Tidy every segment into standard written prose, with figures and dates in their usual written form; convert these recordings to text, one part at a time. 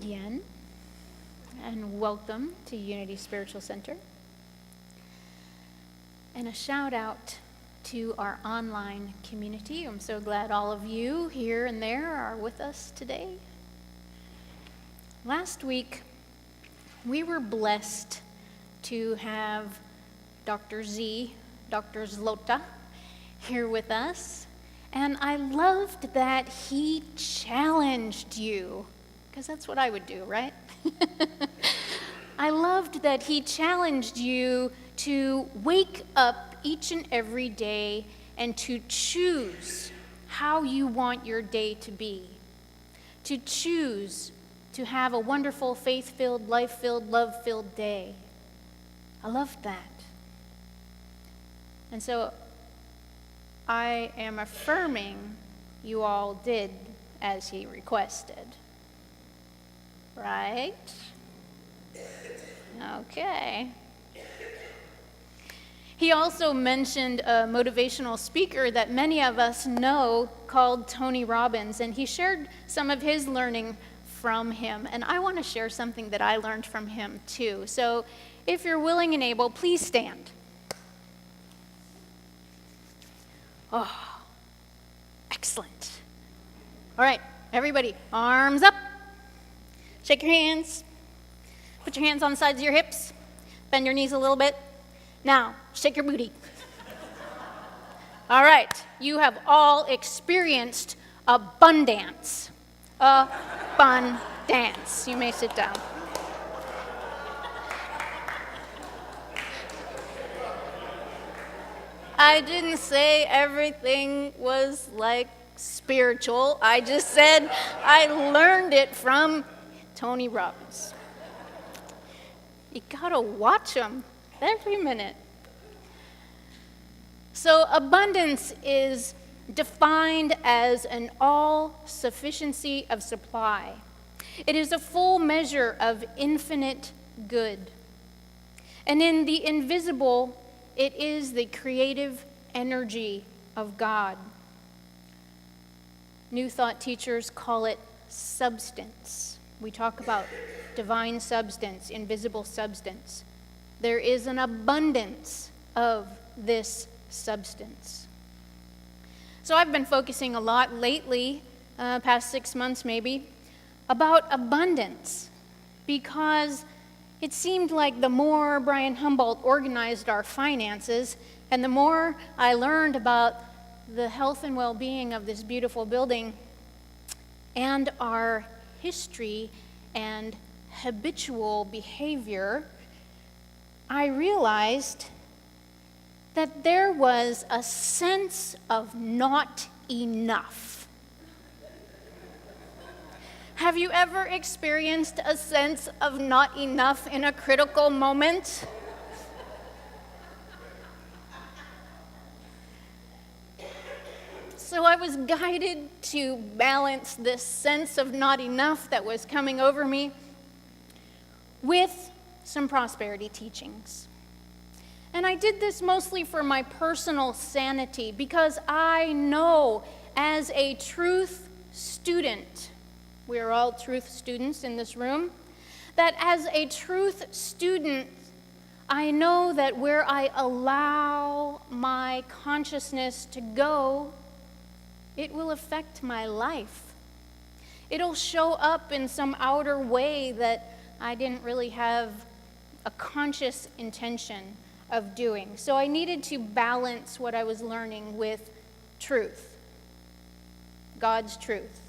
again, and welcome to Unity Spiritual Center. And a shout out to our online community. I'm so glad all of you here and there are with us today. Last week, we were blessed to have Dr. Zlota, here with us. And I loved that he challenged you, because that's what I would do, right? I loved that he challenged you to wake up each and every day and to choose how you want your day to be. To choose to have a wonderful, faith-filled, life-filled, love-filled day. I loved that. And so I am affirming you all did as he requested. Right? Okay. He also mentioned a motivational speaker that many of us know called Tony Robbins, and he shared some of his learning from him. And I want to share something that I learned from him too. So if you're willing and able, please stand. Oh, excellent. All right, everybody, arms up. Shake your hands. Put your hands on the sides of your hips. Bend your knees a little bit. Now, shake your booty. All right, you have all experienced abundance. Abundance. You may sit down. I didn't say everything was like spiritual. I just said I learned it from Tony Robbins. You gotta watch him every minute. So abundance is defined as an all-sufficiency of supply. It is a full measure of infinite good. And in the invisible, it is the creative energy of God. New Thought teachers call it substance. We talk about divine substance, invisible substance. There is an abundance of this substance. So I've been focusing a lot lately, past 6 months maybe, about abundance, because it seemed like the more Brian Humboldt organized our finances, and the more I learned about the health and well-being of this beautiful building and our history and habitual behavior, I realized that there was a sense of not enough. Have you ever experienced a sense of not enough in a critical moment? So I was guided to balance this sense of not enough that was coming over me with some prosperity teachings. And I did this mostly for my personal sanity, because I know as a truth student, we are all truth students in this room, that as a truth student, I know that where I allow my consciousness to go, it will affect my life. It'll show up in some outer way that I didn't really have a conscious intention of doing. So I needed to balance what I was learning with truth, God's truth.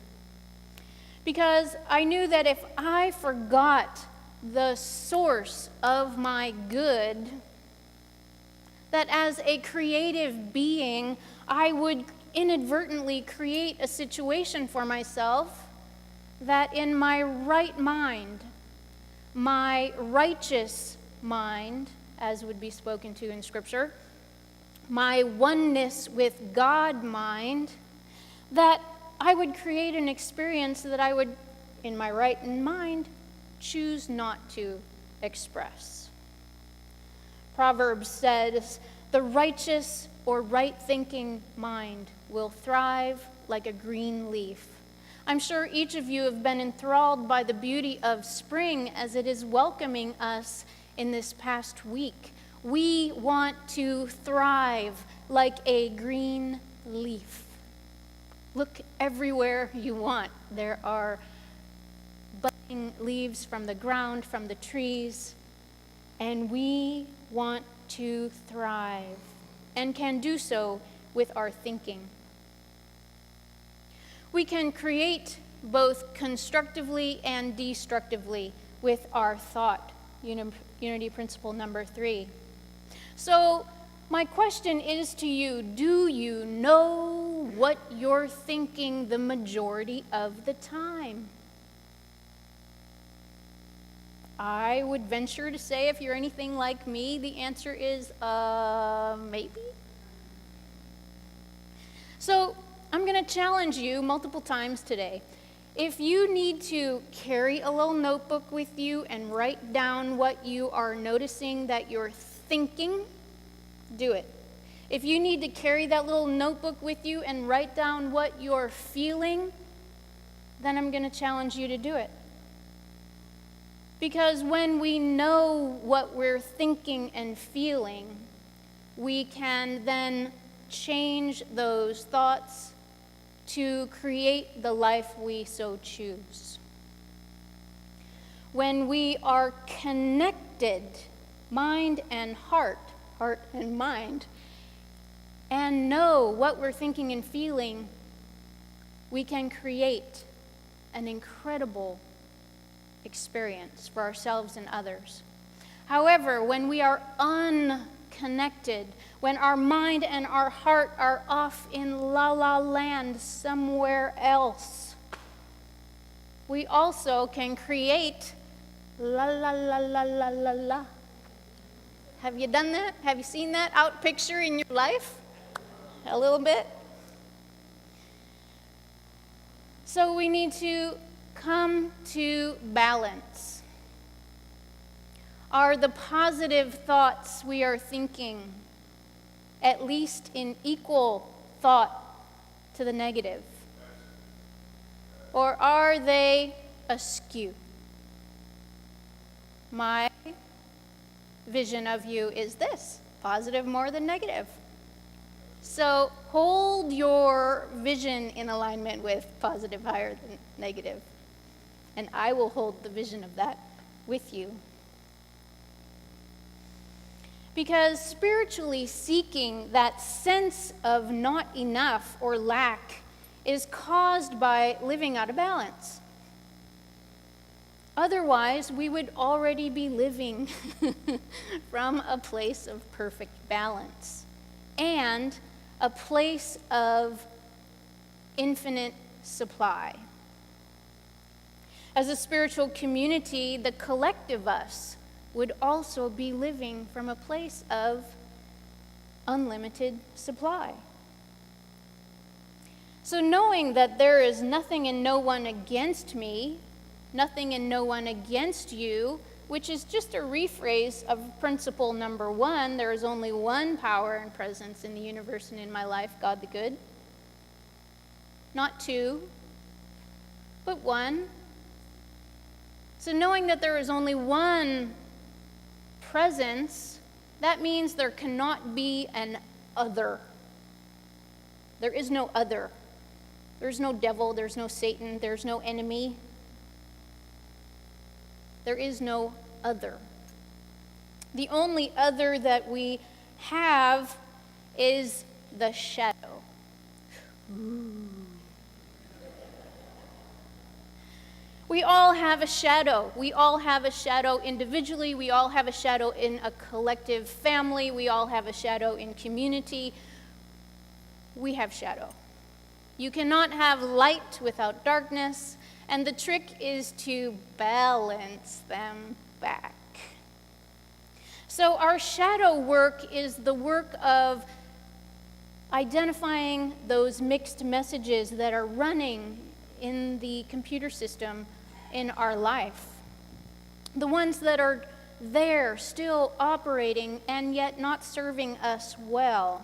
Because I knew that if I forgot the source of my good, that as a creative being, I would inadvertently create a situation for myself that in my right mind, my righteous mind, as would be spoken to in Scripture, my oneness with God mind, that I would create an experience that I would, in my right mind, choose not to express. Proverbs says, "The righteous or right-thinking mind will thrive like a green leaf." I'm sure each of you have been enthralled by the beauty of spring as it is welcoming us in this past week. We want to thrive like a green leaf. Look everywhere you want. There are budding leaves from the ground, from the trees, and we want to thrive and can do so with our thinking. We can create both constructively and destructively with our thought, unity principle number 3. So my question is to you, do you know what you're thinking the majority of the time? I would venture to say, if you're anything like me, the answer is, maybe. So I'm going to challenge you multiple times today. If you need to carry a little notebook with you and write down what you are noticing that you're thinking, do it. If you need to carry that little notebook with you and write down what you're feeling, then I'm going to challenge you to do it. Because when we know what we're thinking and feeling, we can then change those thoughts to create the life we so choose. When we are connected, mind and heart and mind, and know what we're thinking and feeling, we can create an incredible experience for ourselves and others. However, when we are unconnected, when our mind and our heart are off in la la land somewhere else, we also can create la la la la la la la. Have you done that? Have you seen that out picture in your life? A little bit? So we need to come to balance. Are the positive thoughts we are thinking at least in equal thought to the negative? Or are they askew? My vision of you is this: positive more than negative. So hold your vision in alignment with positive higher than negative, and I will hold the vision of that with you. Because spiritually seeking, that sense of not enough or lack is caused by living out of balance. Otherwise, we would already be living from a place of perfect balance and a place of infinite supply. As a spiritual community, the collective us would also be living from a place of unlimited supply. So knowing that there is nothing and no one against me, nothing and no one against you, which is just a rephrase of principle number 1, there is only one power and presence in the universe and in my life, God the Good. Not 2, but 1. So knowing that there is only one presence, that means there cannot be an other. There is no other. There's no devil, there's no Satan, there's no enemy. There is no other. The only other that we have is the shadow. Ooh. We all have a shadow. We all have a shadow individually. We all have a shadow in a collective family. We all have a shadow in community. We have shadow. You cannot have light without darkness, and the trick is to balance them back. So our shadow work is the work of identifying those mixed messages that are running in the computer system in our life. The ones that are there, still operating, and yet not serving us well.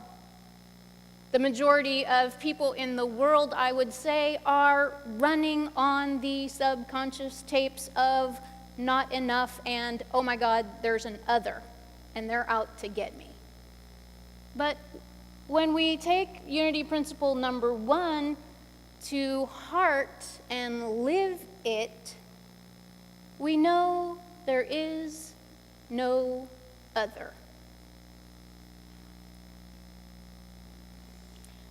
The majority of people in the world, I would say, are running on the subconscious tapes of not enough and, oh my God, there's an other, and they're out to get me. But when we take unity principle number 1 to heart and live it, we know there is no other.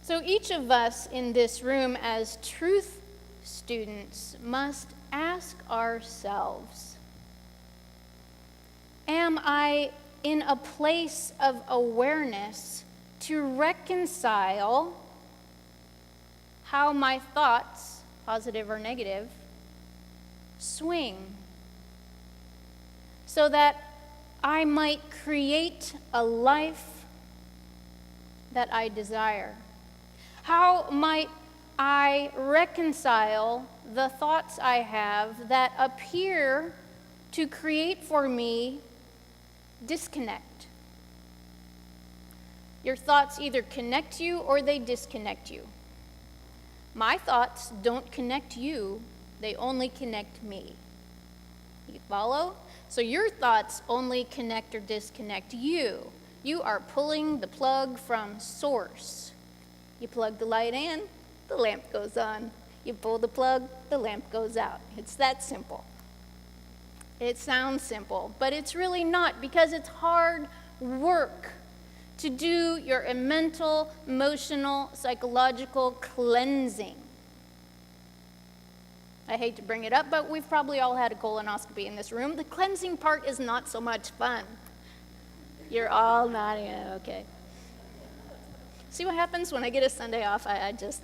So each of us in this room as truth students must ask ourselves, am I in a place of awareness to reconcile how my thoughts, positive or negative, swing, so that I might create a life that I desire? How might I reconcile the thoughts I have that appear to create for me disconnect? Your thoughts either connect you or they disconnect you. My thoughts don't connect you, they only connect me. You follow? So your thoughts only connect or disconnect you. You are pulling the plug from source. You plug the light in, the lamp goes on. You pull the plug, the lamp goes out. It's that simple. It sounds simple, but it's really not, because it's hard work to do your mental, emotional, psychological cleansing. I hate to bring it up, but we've probably all had a colonoscopy in this room. The cleansing part is not so much fun. You're all nodding, okay. See what happens when I get a Sunday off? I just,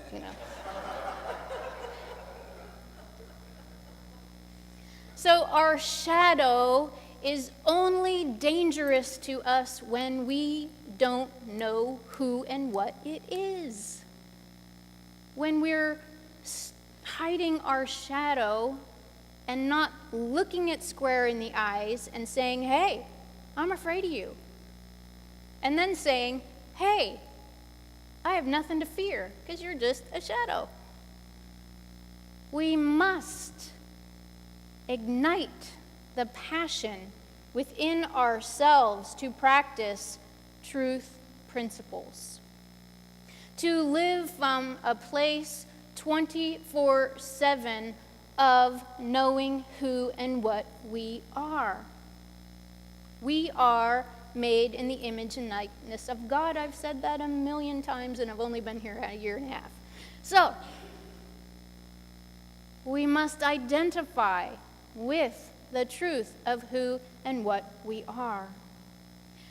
So our shadow is only dangerous to us when we don't know who and what it is. When we're hiding our shadow and not looking it square in the eyes and saying, hey, I'm afraid of you. And then saying, hey, I have nothing to fear because you're just a shadow. We must ignite the passion within ourselves to practice truth principles. To live from a place 24/7 of knowing who and what we are. We are made in the image and likeness of God. I've said that a million times, and I've only been here a year and a half. So, we must identify with the truth of who and what we are.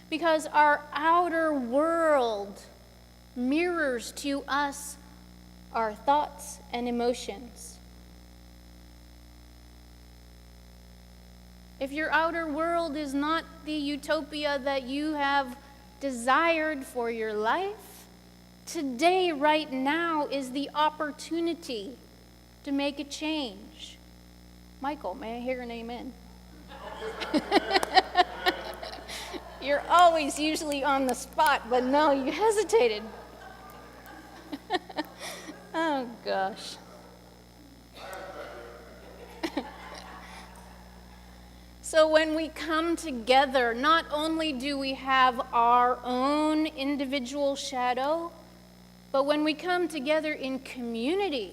Because our outer world mirrors to us our thoughts and emotions. If your outer world is not the utopia that you have desired for your life, today, right now, is the opportunity to make a change. Michael, may I hear an amen? You're always usually on the spot, but no, you hesitated. Oh, gosh. So when we come together, not only do we have our own individual shadow, but when we come together in community,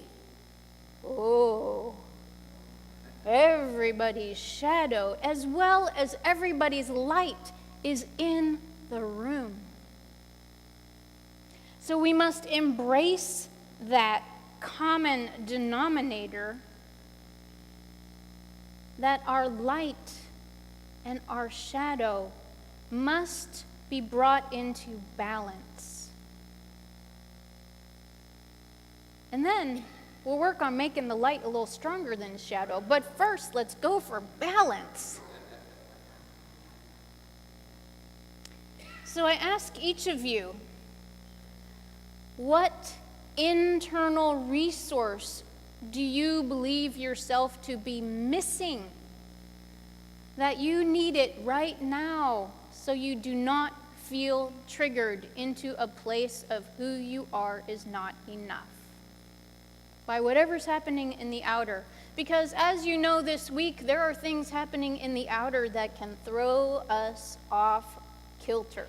everybody's shadow, as well as everybody's light, is in the room. So we must embrace that common denominator, that our light and our shadow must be brought into balance. And then we'll work on making the light a little stronger than the shadow. But first, let's go for balance. So I ask each of you, what internal resource do you believe yourself to be missing, that you need it right now so you do not feel triggered into a place of who you are is not enough by whatever's happening in the outer. Because as you know this week, there are things happening in the outer that can throw us off kilter.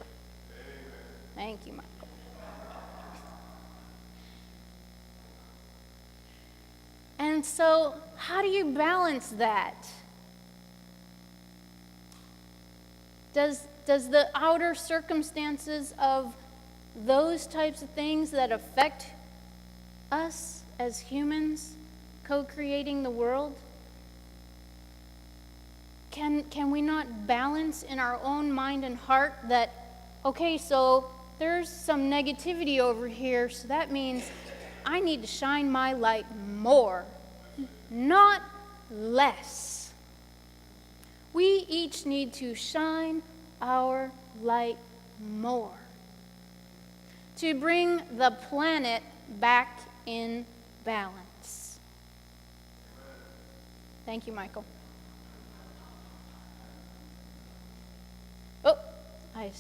Thank you, Michael. And so, how do you balance that? Does the outer circumstances of those types of things that affect us as humans co-creating the world, can we not balance in our own mind and heart that, okay, so there's some negativity over here, so that means I need to shine my light more, not less. We each need to shine our light more to bring the planet back in balance. Thank you, Michael. Oh, I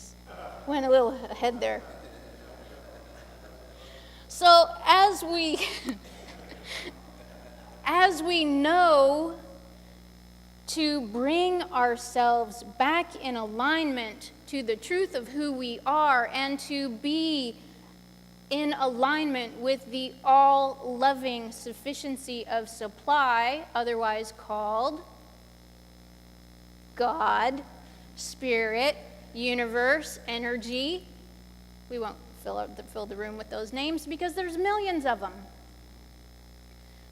went a little ahead there. So as we know to bring ourselves back in alignment to the truth of who we are and to be in alignment with the all-loving sufficiency of supply, otherwise called God, Spirit, Universe, Energy. We won't fill the room with those names because there's millions of them.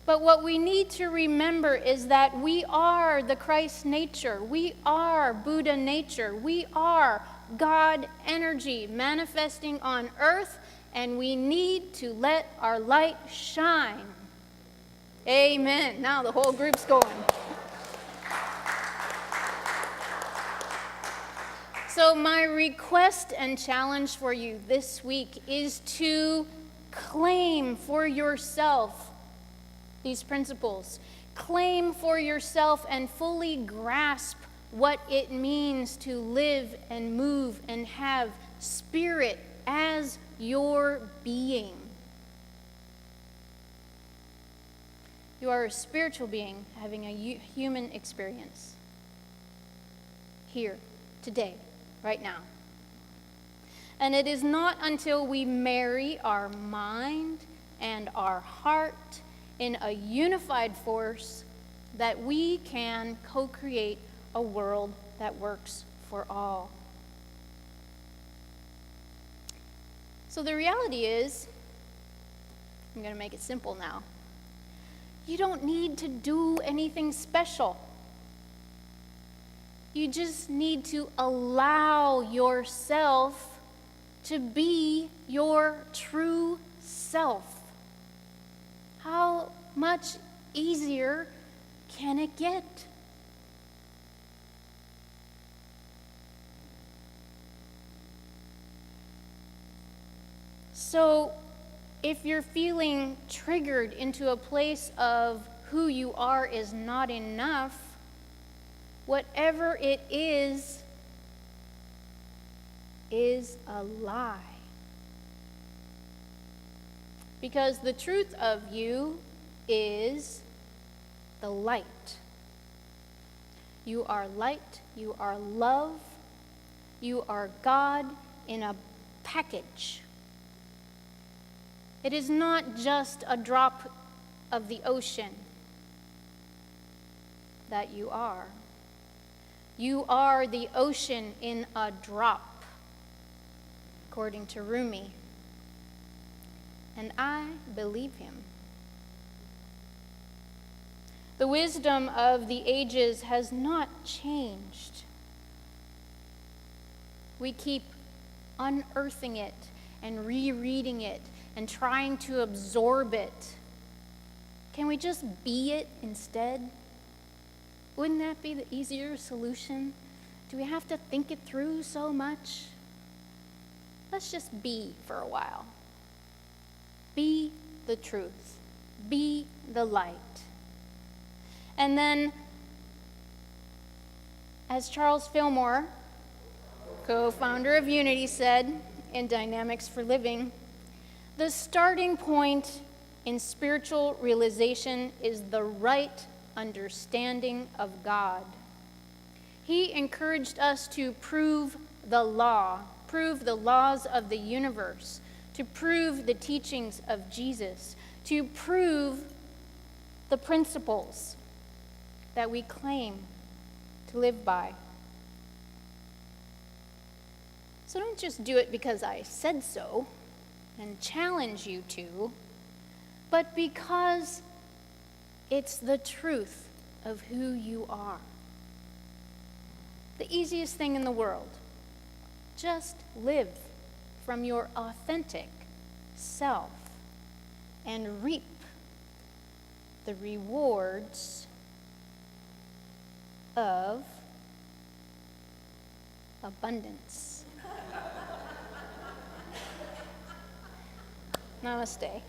But what we need to remember is that we are the Christ nature. We are Buddha nature. We are God energy manifesting on earth, and we need to let our light shine. Amen. Now the whole group's going. So my request and challenge for you this week is to claim for yourself these principles. Claim for yourself and fully grasp what it means to live and move and have spirit as your being. You are a spiritual being having a human experience. Here, today, right now. And it is not until we marry our mind and our heart in a unified force that we can co-create a world that works for all. So the reality is, I'm going to make it simple now. You don't need to do anything special. You just need to allow yourself to be your true self. How much easier can it get? So, if you're feeling triggered into a place of who you are is not enough, whatever it is a lie. Because the truth of you is the light. You are light, you are love, you are God in a package. It is not just a drop of the ocean that you are. You are the ocean in a drop, according to Rumi. And I believe him. The wisdom of the ages has not changed. We keep unearthing it and rereading it and trying to absorb it. Can we just be it instead? Wouldn't that be the easier solution? Do we have to think it through so much? Let's just be for a while. Be the truth. Be the light. And then, as Charles Fillmore co-founder of Unity, said in Dynamics for Living, the starting point in spiritual realization is the right understanding of God. He encouraged us to prove the law, prove the laws of the universe, to prove the teachings of Jesus, to prove the principles that we claim to live by. So don't just do it because I said so and challenge you to, but because it's the truth of who you are. The easiest thing in the world. Just live from your authentic self and reap the rewards of abundance. Namaste.